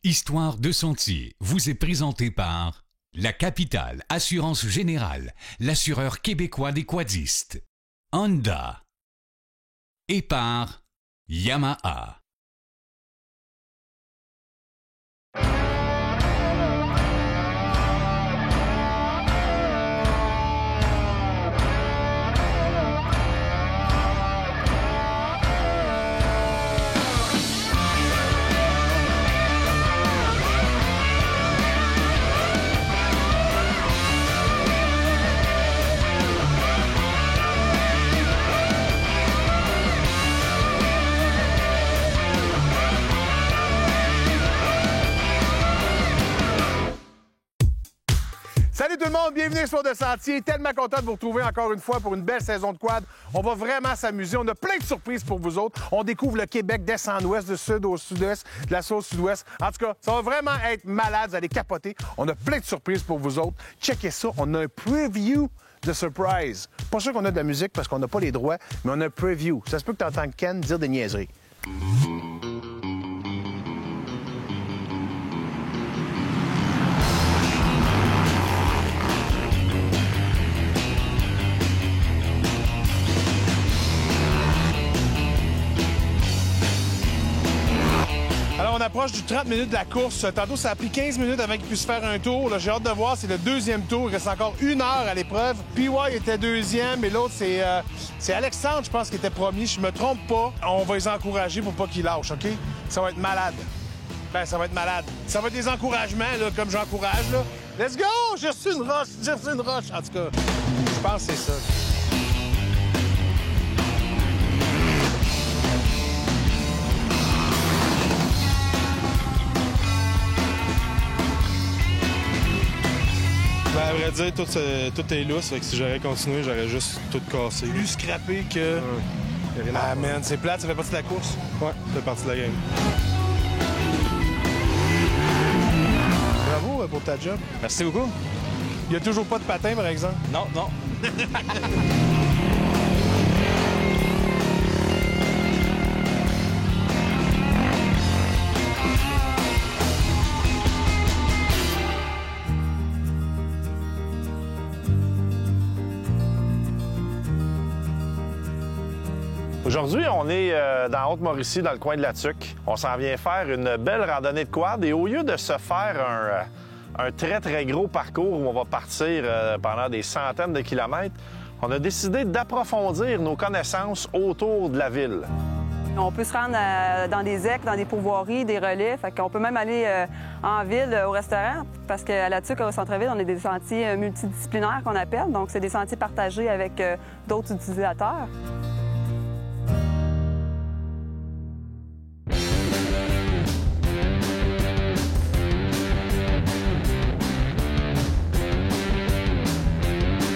Histoire de Sentier vous est présentée par La Capitale Assurance Générale, l'assureur québécois des quadistes, Honda et par Yamaha. Salut tout le monde, bienvenue sur de Sentier. Tellement content de vous retrouver encore une fois pour une belle saison de quad. On va vraiment s'amuser. On a plein de surprises pour vous autres. On découvre le Québec d'est en ouest, de sud au sud-est, de la sauce sud-ouest. En tout cas, ça va vraiment être malade. Vous allez capoter. On a plein de surprises pour vous autres. Checkez ça. On a un preview de surprise. Pas sûr qu'on a de la musique parce qu'on n'a pas les droits, mais on a un preview. Ça se peut que tu entends Ken dire des niaiseries. Alors, on approche du 30 minutes de la course. Tantôt, ça a pris 15 minutes avant qu'il puisse faire un tour. Là, j'ai hâte de voir. C'est le deuxième tour. Il reste encore 1 heure à l'épreuve. PY était deuxième et l'autre, c'est Alexandre, je pense, qui était premier. Je me trompe pas. On va les encourager pour pas qu'ils lâchent, OK? Ça va être malade. Ben, ça va être malade. Ça va être des encouragements, là, comme j'encourage, là. Let's go! J'ai reçu une roche! J'ai reçu une roche! En tout cas, je pense que c'est ça. Ben, à vrai dire, tout est lousse. Fait que si j'aurais continué, j'aurais juste tout cassé. Plus scrappé que... Ah, man, c'est plate, ça fait partie de la course. Ouais, ça fait partie de la game. Bravo pour ta job. Merci beaucoup. Il n'y a toujours pas de patin, par exemple. Non, non. Aujourd'hui, on est dans Haute-Mauricie, dans le coin de la Tuque. On s'en vient faire une belle randonnée de quad et au lieu de se faire un très, très gros parcours où on va partir pendant des centaines de kilomètres, on a décidé d'approfondir nos connaissances autour de la ville. On peut se rendre dans des ecs, dans des pourvoiries, des relais. Fait qu'on peut même aller en ville, au restaurant, parce qu'à la Tuque, au centre-ville, on a des sentiers multidisciplinaires qu'on appelle. Donc, c'est des sentiers partagés avec d'autres utilisateurs.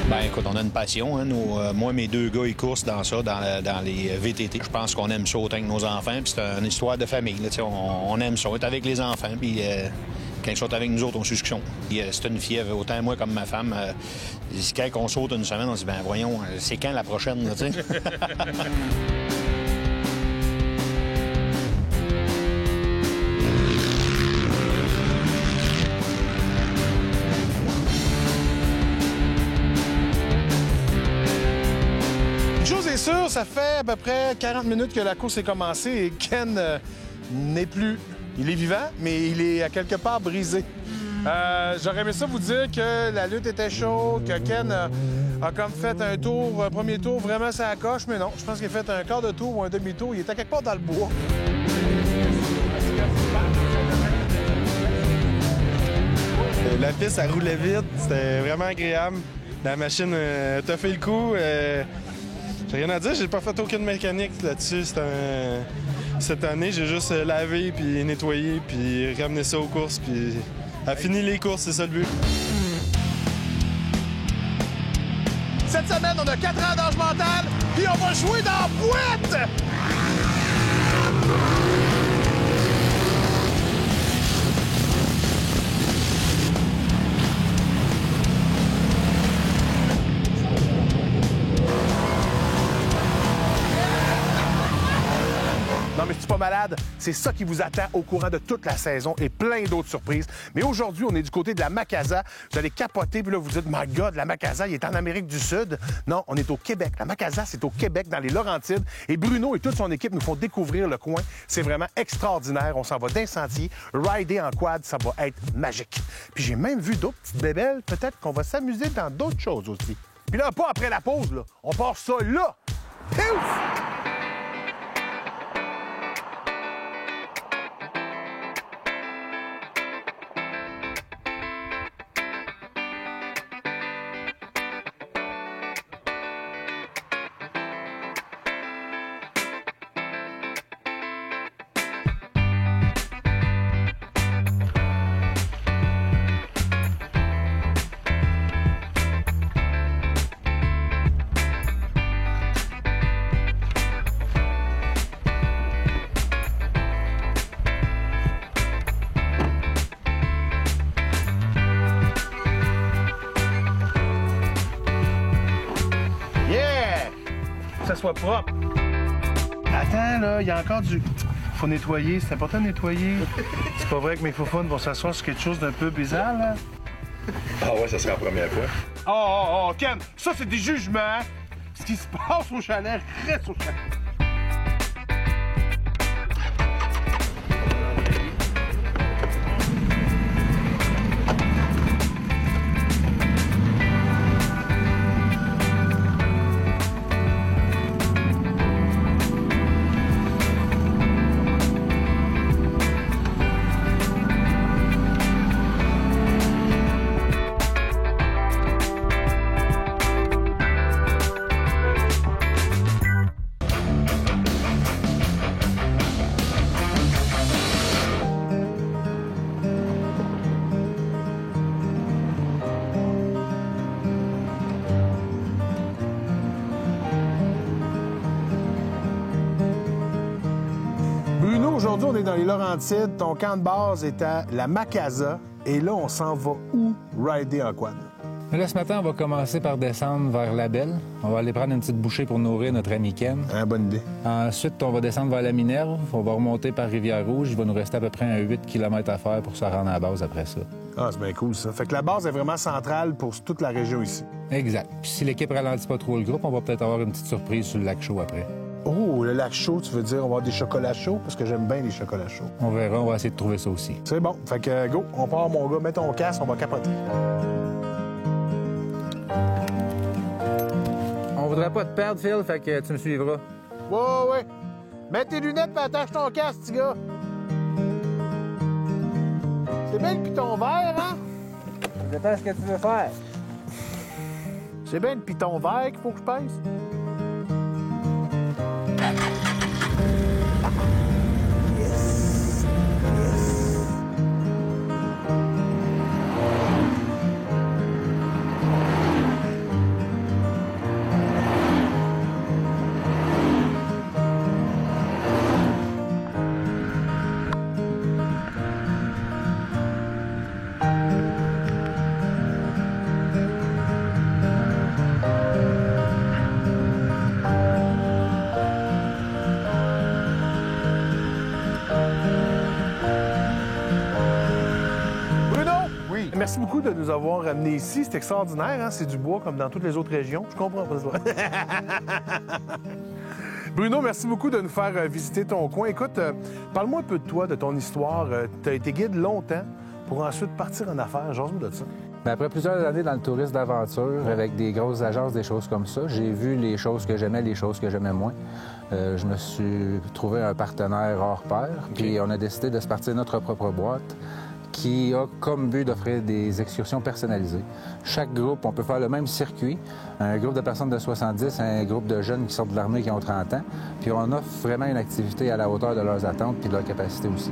Ben écoute, on a une passion. Hein? Moi, mes deux gars, ils coursent dans ça, dans les VTT. Je pense qu'on aime ça autant que nos enfants. Puis c'est une histoire de famille. Là, on aime ça, être avec les enfants. Puis quand ils sont avec nous autres, on suit ce qu'ils sont. C'est une fièvre, autant moi comme ma femme. Quand on saute une semaine, on se dit, ben voyons, c'est quand la prochaine, là, tu sais? C'est sûr, ça fait à peu près 40 minutes que la course est commencée et Ken n'est plus. Il est vivant, mais il est à quelque part brisé. J'aurais aimé ça vous dire que la lutte était chaude, que Ken a comme fait un tour, un premier tour vraiment ça coche, mais non. Je pense qu'il a fait un quart de tour ou un demi-tour. Il était quelque part dans le bois. La piste, ça roulait vite. C'était vraiment agréable. La machine t'a fait le coup. J'ai rien à dire, j'ai pas fait aucune mécanique là-dessus. Cette année, j'ai juste lavé, puis nettoyé, puis ramené ça aux courses, puis a fini les courses, c'est ça le but. Cette semaine, on a 4 ans d'âge mental, puis on va jouer dans la boîte! Non, mais c'est pas malade. C'est ça qui vous attend au courant de toute la saison et plein d'autres surprises. Mais aujourd'hui, on est du côté de la Macasa. Vous allez capoter, puis là, vous dites, my God, la Macasa, il est en Amérique du Sud. Non, on est au Québec. La Macasa, c'est au Québec, dans les Laurentides. Et Bruno et toute son équipe nous font découvrir le coin. C'est vraiment extraordinaire. On s'en va d'un sentier. Rider en quad, ça va être magique. Puis j'ai même vu d'autres petites bébelles. Peut-être qu'on va s'amuser dans d'autres choses aussi. Puis là, pas après la pause, là. On part ça là. Ouf! Que ça soit propre. Attends, là, il y a encore du... Faut nettoyer, c'est important de nettoyer. C'est pas vrai que mes faufounes vont s'asseoir sur quelque chose d'un peu bizarre, là? Ah ouais, ça sera la première fois. Oh, Ken, ça, c'est des jugements. Ce qui se passe au chalet reste au chalet. Aujourd'hui, on est dans les Laurentides. Ton camp de base est à la Macasa. Et là, on s'en va où rider en quad? Là, ce matin, on va commencer par descendre vers La Belle. On va aller prendre une petite bouchée pour nourrir notre ami Ken. Bonne idée. Ensuite, on va descendre vers la Minerve. On va remonter par Rivière-Rouge. Il va nous rester à peu près un 8 km à faire pour se rendre à la base après ça. Ah, c'est bien cool, ça. Fait que la base est vraiment centrale pour toute la région ici. Exact. Puis si l'équipe ralentit pas trop le groupe, on va peut-être avoir une petite surprise sur le lac chaud après. Oh, le lac chaud, tu veux dire on va avoir des chocolats chauds? Parce que j'aime bien les chocolats chauds. On verra, on va essayer de trouver ça aussi. C'est bon. Fait que go, on part, mon gars. Mets ton casque, on va capoter. On voudrait pas te perdre, Phil, fait que tu me suivras. Ouais. Mets tes lunettes et attache ton casque, petit gars. C'est bien le piton vert, hein? Ça dépend ce que tu veux faire. C'est bien le piton vert qu'il faut que je pèse. Merci beaucoup de nous avoir ramenés ici. C'est extraordinaire, hein? C'est du bois comme dans toutes les autres régions. Je comprends pas ça. Bruno, merci beaucoup de nous faire visiter ton coin. Écoute, parle-moi un peu de toi, de ton histoire. Tu as été guide longtemps pour ensuite partir en affaires. Jase-moi de ça. Bien, après plusieurs années dans le tourisme d'aventure, avec des grosses agences, des choses comme ça, j'ai vu les choses que j'aimais, les choses que j'aimais moins. Je me suis trouvé un partenaire hors pair, puis on a décidé de se partir notre propre boîte, qui a comme but d'offrir des excursions personnalisées. Chaque groupe, on peut faire le même circuit. Un groupe de personnes de 70, un groupe de jeunes qui sortent de l'armée qui ont 30 ans. Puis on offre vraiment une activité à la hauteur de leurs attentes puis de leurs capacités aussi.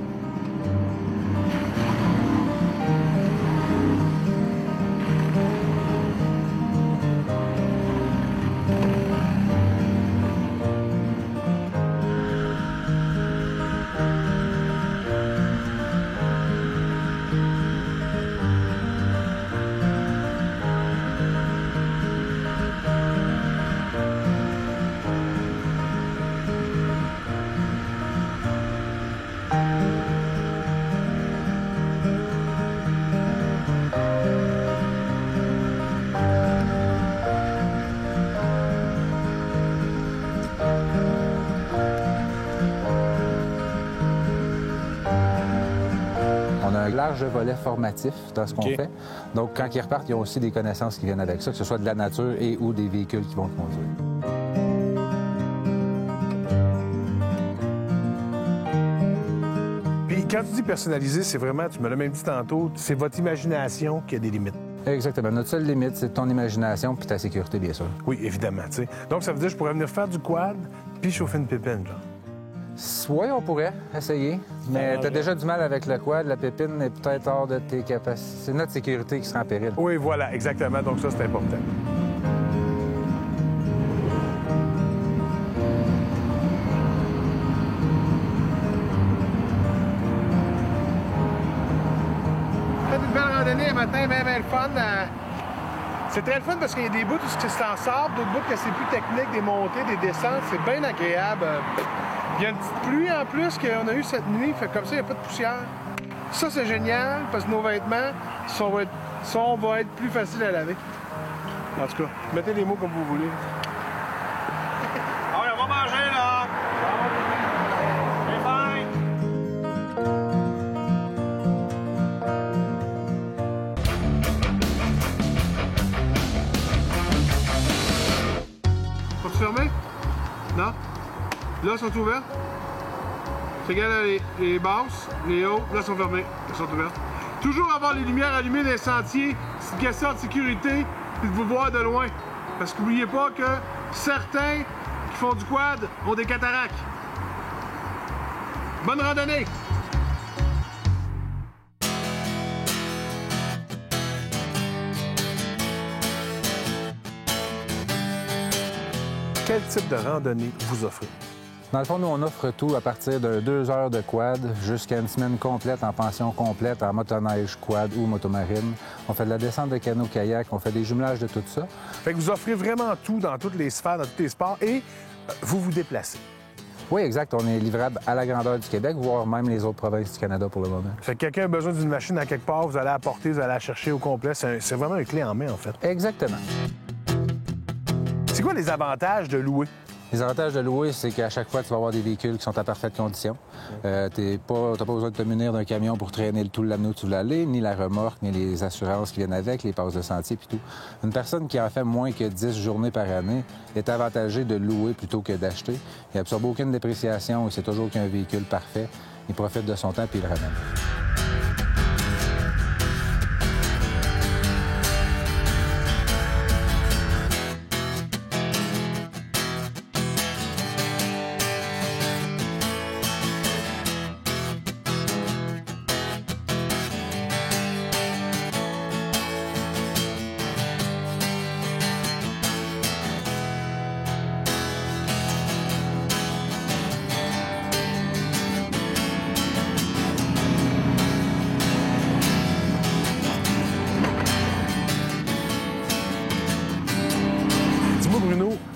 a un large volet formatif dans ce qu'on fait. Donc, quand ils repartent, ils ont aussi des connaissances qui viennent avec ça, que ce soit de la nature et ou des véhicules qui vont conduire. Puis quand tu dis personnalisé, c'est vraiment, tu me l'as même dit tantôt, c'est votre imagination qui a des limites. Exactement. Notre seule limite, c'est ton imagination puis ta sécurité, bien sûr. Oui, évidemment, tu sais. Donc, ça veut dire que je pourrais venir faire du quad puis chauffer une pépine, genre. Oui, on pourrait essayer, mais tu as déjà du mal avec le quad. La pépine est peut-être hors de tes capacités. C'est notre sécurité qui sera en péril. Oui, voilà, exactement. Donc, ça, c'est important. Une belle randonnée un matin, bien le fun. C'est très le fun parce qu'il y a des bouts où c'est en sable, d'autres bouts que c'est plus technique, des montées, des descentes. C'est bien agréable. Il y a une petite pluie en plus qu'on a eu cette nuit, fait comme ça, il n'y a pas de poussière. Ça, c'est génial parce que nos vêtements vont être plus faciles à laver. En tout cas, mettez les mots comme vous voulez. Ah oui, on va manger, là! C'est fine! Faut-tu fermer? Non? Là, ils sont ouverts. C'est égal à les basses, les hauts, là, ils sont fermés. Ils sont ouverts. Toujours avoir les lumières allumées dans les sentiers. C'est une question de sécurité et de vous voir de loin. Parce qu'oubliez pas que certains qui font du quad ont des cataractes. Bonne randonnée! Quel type de randonnée vous offrez? Dans le fond, nous, on offre tout à partir de 2 heures de quad jusqu'à une semaine complète en pension complète, en motoneige, quad ou motomarine. On fait de la descente de canot-kayak, on fait des jumelages de tout ça. Fait que vous offrez vraiment tout dans toutes les sphères, dans tous les sports et vous vous déplacez. Oui, exact. On est livrable à la grandeur du Québec, voire même les autres provinces du Canada pour le moment. Fait que quelqu'un a besoin d'une machine à quelque part, vous allez apporter, vous allez la chercher au complet. C'est vraiment un clé en main, en fait. Exactement. C'est quoi les avantages de louer? Les avantages de louer, c'est qu'à chaque fois, tu vas avoir des véhicules qui sont en parfaite condition. Tu n'as pas besoin de te munir d'un camion pour traîner tout l'année où tu veux aller, ni la remorque, ni les assurances qui viennent avec, les passes de sentier puis tout. Une personne qui en fait moins que 10 journées par année est avantagée de louer plutôt que d'acheter. Il n'absorbe aucune dépréciation et c'est toujours qu'un véhicule parfait. Il profite de son temps puis il le ramène.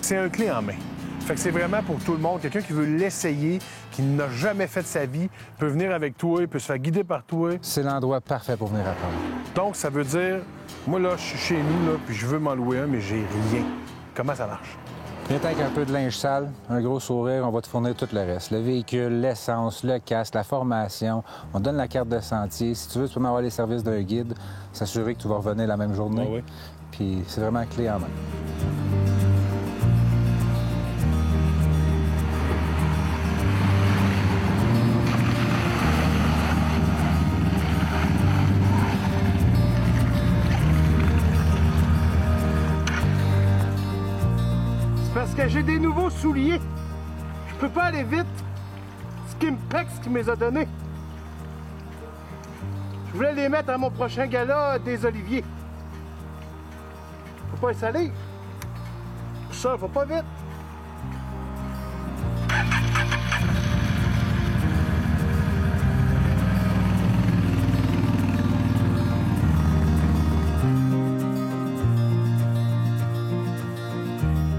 C'est un clé en main. Fait que c'est vraiment pour tout le monde. Quelqu'un qui veut l'essayer, qui n'a jamais fait de sa vie, peut venir avec toi, il peut se faire guider par toi. C'est l'endroit parfait pour venir apprendre. Donc, ça veut dire, moi, là, je suis chez nous, là, puis je veux m'en louer un, mais j'ai rien. Comment ça marche? Viens avec un peu de linge sale, un gros sourire, on va te fournir tout le reste. Le véhicule, l'essence, le casque, la formation. On donne la carte de sentier. Si tu veux, tu peux m'avoir les services d'un guide, s'assurer que tu vas revenir la même journée. Ah oui. Puis c'est vraiment clé en main. Parce que j'ai des nouveaux souliers. Je peux pas aller vite. Skimpex qui me les a donnés. Je voulais les mettre à mon prochain gala des Oliviers. Faut pas les salir. Pour ça, faut pas vite.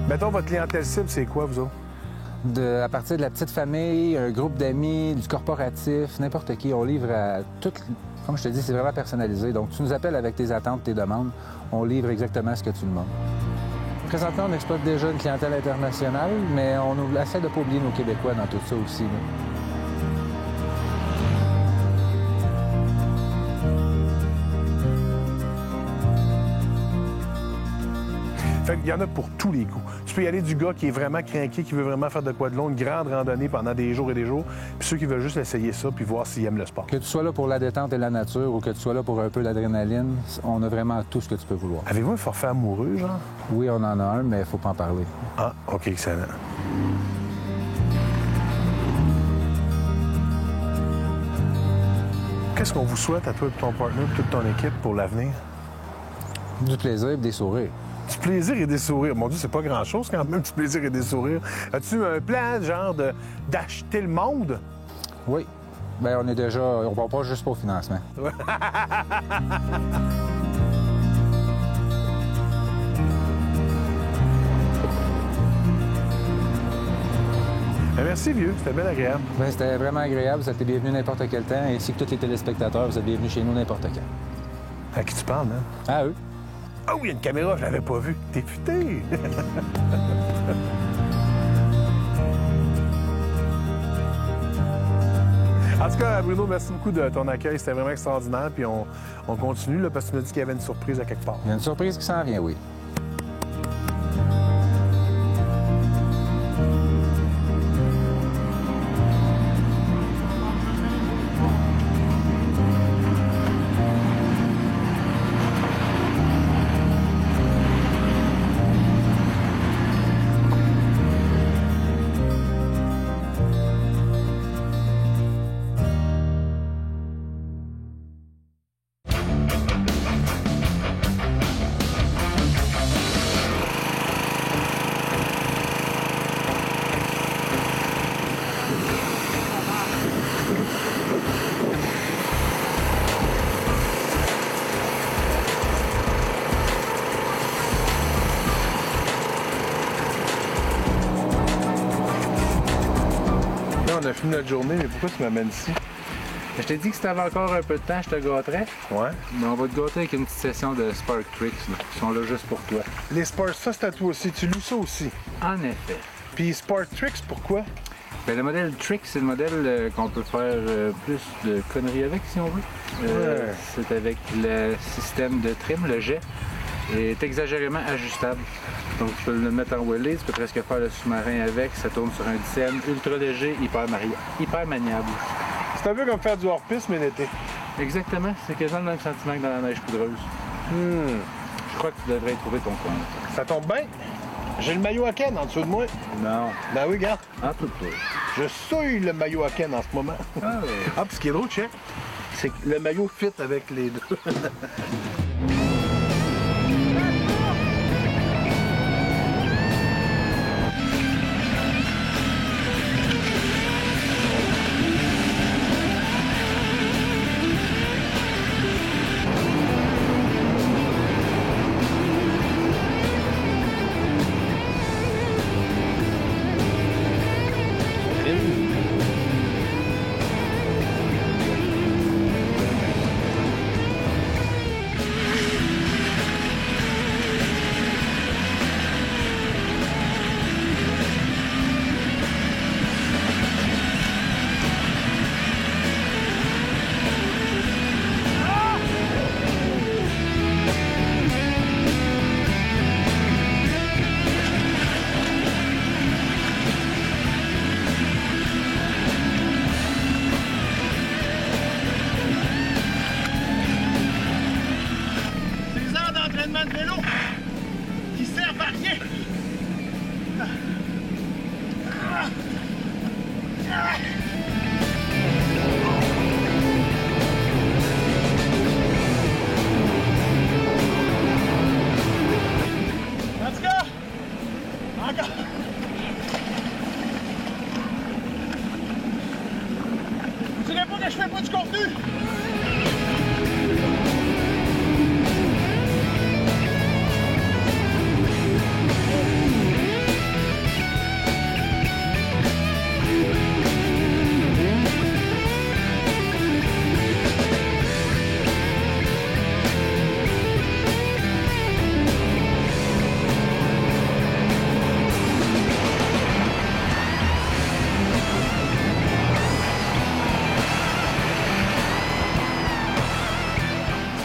Mettons, votre clientèle cible, c'est quoi, vous autres? À partir de la petite famille, un groupe d'amis, du corporatif, n'importe qui, on livre à tout. Comme je te dis, c'est vraiment personnalisé. Donc, tu nous appelles avec tes attentes, tes demandes. On livre exactement ce que tu demandes. Présentement, on exploite déjà une clientèle internationale, mais on essaie de ne pas oublier nos Québécois dans tout ça aussi. Là. il y en a pour tous les goûts. Tu peux y aller du gars qui est vraiment craqué, qui veut vraiment faire de quoi de long, une grande randonnée pendant des jours et des jours, puis ceux qui veulent juste essayer ça puis voir s'ils aiment le sport. Que tu sois là pour la détente et la nature ou que tu sois là pour un peu l'adrénaline, on a vraiment tout ce que tu peux vouloir. Avez-vous un forfait amoureux, genre? Oui, on en a un, mais il faut pas en parler. Ah, OK, excellent. Qu'est-ce qu'on vous souhaite à toi et ton partenaire et toute ton équipe pour l'avenir? Du plaisir et des sourires. Du plaisir et des sourires. Mon Dieu, c'est pas grand-chose quand même, du plaisir et des sourires. As-tu un plan, genre, d'acheter le monde? Oui. Bien, on est déjà... On va pas juste pour le financement. Merci, vieux. C'était bien agréable. Bien, c'était vraiment agréable. Vous êtes les bienvenus n'importe quel temps. Ainsi que tous les téléspectateurs, vous êtes bienvenus chez nous n'importe quand. À qui tu parles, hein? Ah, eux. Oh, il y a une caméra, je l'avais pas vue. T'es futé! En tout cas, Bruno, merci beaucoup de ton accueil. C'était vraiment extraordinaire. Puis on continue, là, parce que tu m'as dit qu'il y avait une surprise à quelque part. Il y a une surprise qui s'en vient, oui. On a fini notre journée, mais pourquoi tu m'amènes ici? Je t'ai dit que si t'avais encore un peu de temps, je te gâterais. Ouais. Mais on va te gâter avec une petite session de Spark Tricks. Ils sont là juste pour toi. Les Spark, ça c'est à toi aussi. Tu loues ça aussi. En effet. Puis Spark Tricks, pourquoi? Bien, le modèle Trick, c'est le modèle qu'on peut faire plus de conneries avec, si on veut. Ouais. C'est avec le système de trim, le jet, et est exagérément ajustable. Donc, tu peux le mettre en wheelie, tu peux presque faire le sous-marin avec, ça tourne sur un dixième, ultra léger, hyper maniable. C'est un peu comme faire du hors-piste, mais l'été. Exactement, c'est quasiment le même sentiment que dans la neige poudreuse. Je crois que tu devrais y trouver ton compte. Ça tombe bien. J'ai le maillot à Ken en dessous de moi. Non. Ben oui, regarde. En tout cas. Je souille le maillot à Ken en ce moment. Ah, puis ce qui est drôle, check, c'est que le maillot fit avec les deux.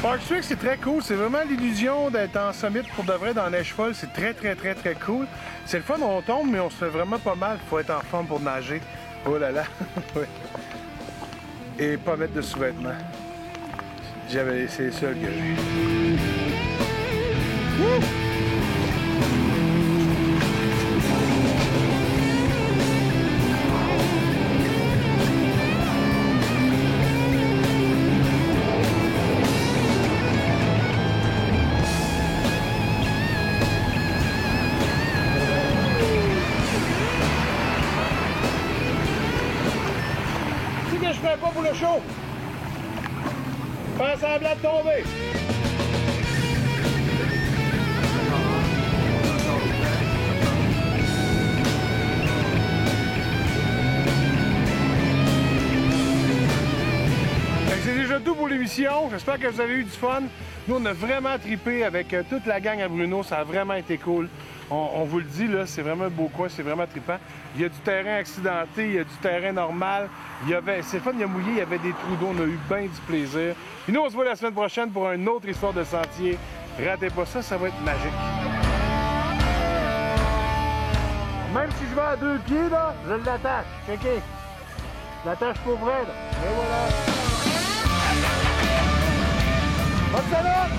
Park Trick, c'est très cool. C'est vraiment l'illusion d'être en summit pour de vrai dans la neige folle. C'est très cool. C'est le fun, on tombe, mais on se fait vraiment pas mal. Faut être en forme pour nager. Oh là là. Oui. Et pas mettre de sous-vêtements. C'est ça que j'ai. Je fais pas pour le show. Faire semblant de tomber. C'est déjà tout pour l'émission. J'espère que vous avez eu du fun. Nous, on a vraiment trippé avec toute la gang à Bruno. Ça a vraiment été cool. On vous le dit, là, c'est vraiment un beau coin, c'est vraiment trippant. Il y a du terrain accidenté, il y a du terrain normal. C'est fun, il y a mouillé, il y avait des trous d'eau, on a eu bien du plaisir. Puis nous, on se voit la semaine prochaine pour une autre histoire de sentier. Ratez pas ça, ça va être magique. Même si je vais à 2 pieds, là, je l'attache. Checkez. Je l'attache pour vrai, là. Et voilà. Bonne salade!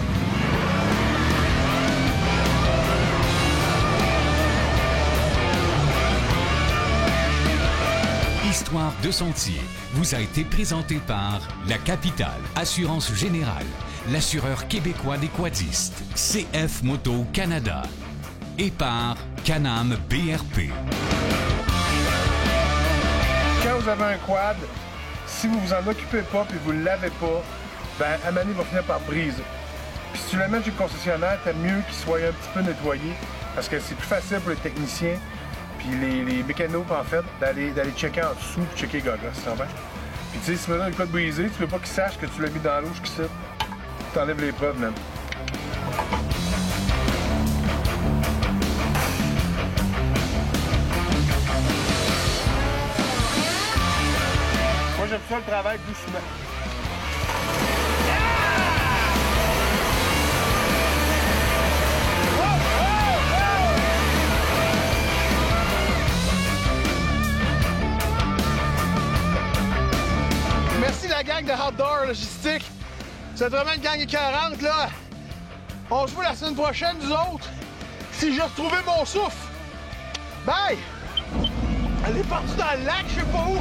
Histoire de sentier vous a été présentée par La Capitale Assurance Générale, l'assureur québécois des quadistes, CF Moto Canada et par Can-Am BRP. Quand vous avez un quad, si vous vous en occupez pas et vous ne le lavez pas, ben à un moment donné, il va finir par briser. Puis si tu l'amènes chez le concessionnaire, t'as mieux qu'il soit un petit peu nettoyé parce que c'est plus facile pour les techniciens puis les mécanos, en fait, d'aller checker en dessous puis checker les gogos, tu comprends? Puis tu sais, si maintenant le quad brisé, tu veux pas qu'il sache que tu l'as mis dans l'eau jusqu'ici. T'enlèves les preuves, même. Moi, j'aime ça le travail doucement. Merci la gang de Outdoor Logistique. C'est vraiment une gang écœurante, là. On se voit la semaine prochaine, nous autres. Si j'ai retrouvé mon souffle. Bye! Elle est partie dans le lac, je sais pas où.